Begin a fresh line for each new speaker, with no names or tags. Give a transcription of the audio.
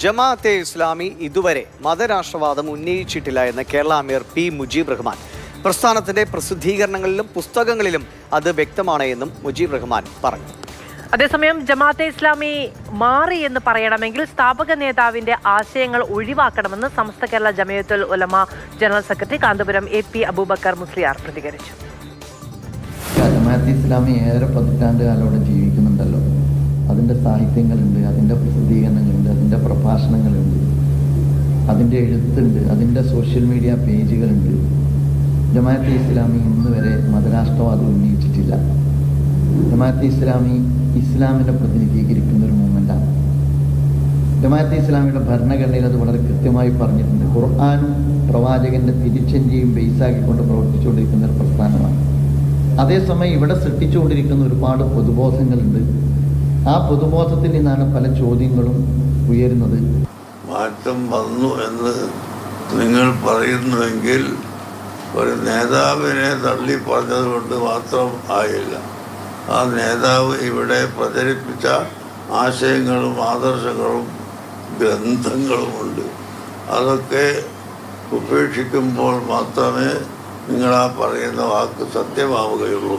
ജമാഅത്തെ ഇസ്ലാമി ഇതുവരെ മതരാഷ്ട്രവാദം ഉന്നയിച്ചിട്ടില്ല എന്ന് കേരള അമീർ പി മുജീബ് റഹ്മാൻ. പ്രസ്ഥാനത്തിന്റെ പ്രസിദ്ധീകരണങ്ങളിലും പുസ്തകങ്ങളിലും അത് വ്യക്തമാണ് എന്നും മുജീബ് റഹ്മാൻ പറഞ്ഞു.
അതേസമയം ജമാഅത്തെ ഇസ്ലാമി മാറി എന്ന് പറയണമെങ്കിൽ സ്ഥാപക നേതാവിന്റെ ആശയങ്ങൾ ഒഴിവാക്കണമെന്ന് Samastha Kerala Jamiyyathul Ulama general secretary Kanthapuram AP Aboobacker Musliyar പ്രതികരിച്ചു.
ജമാഅത്തെ ഇസ്ലാമി ഏറെ പതിറ്റാണ്ട് കാലോടെ ജീവിക്കുന്നുണ്ടല്ലോ. അതിൻ്റെ സാഹിത്യങ്ങളുണ്ട്, അതിൻ്റെ പ്രസിദ്ധീകരണങ്ങളുണ്ട്, അതിൻ്റെ പ്രഭാഷണങ്ങളുണ്ട്, അതിൻ്റെ എഴുത്തുണ്ട്, അതിൻ്റെ സോഷ്യൽ മീഡിയ പേജുകളുണ്ട്. ജമാഅത്തെ ഇസ്ലാമി ഇന്ന് വരെ മതരാഷ്ട്രവാദം ഉന്നയിച്ചിട്ടില്ല. ജമാഅത്തെ ഇസ്ലാമി ഇസ്ലാമിനെ പ്രതിനിധീകരിക്കുന്ന ഒരു മൂവ്മെൻ്റാണ്. ജമാഅത്തെ ഇസ്ലാമിയുടെ ഭരണഘടനയിൽ അത് വളരെ കൃത്യമായി പറഞ്ഞിട്ടുണ്ട്. ഖുർആനും പ്രവാചകന്റെ തിരിച്ചഞ്ചിയും ബേസാക്കിക്കൊണ്ട് പ്രവർത്തിച്ചുകൊണ്ടിരിക്കുന്ന ഒരു പ്രസ്ഥാനമാണ്. അതേസമയം ഇവിടെ സൃഷ്ടിച്ചുകൊണ്ടിരിക്കുന്ന ഒരുപാട് പൊതുബോധങ്ങളുണ്ട്. ആ പൊതുബോധത്തിൽ നിന്നാണ് പല ചോദ്യങ്ങളും ഉയരുന്നത്.
മാറ്റം വന്നു എന്ന് നിങ്ങൾ പറയുന്നുവെങ്കിൽ ഒരു നേതാവിനെ തള്ളി പറഞ്ഞത് കൊണ്ട് മാത്രം ആയില്ല. ആ നേതാവ് ഇവിടെ പ്രചരിപ്പിച്ച ആശയങ്ങളും ആദർശങ്ങളും ഗ്രന്ഥങ്ങളുമുണ്ട്. അതൊക്കെ ഉപേക്ഷിക്കുമ്പോൾ മാത്രമേ നിങ്ങൾ ആ പറയുന്ന വാക്ക് സത്യമാവുകയുള്ളൂ.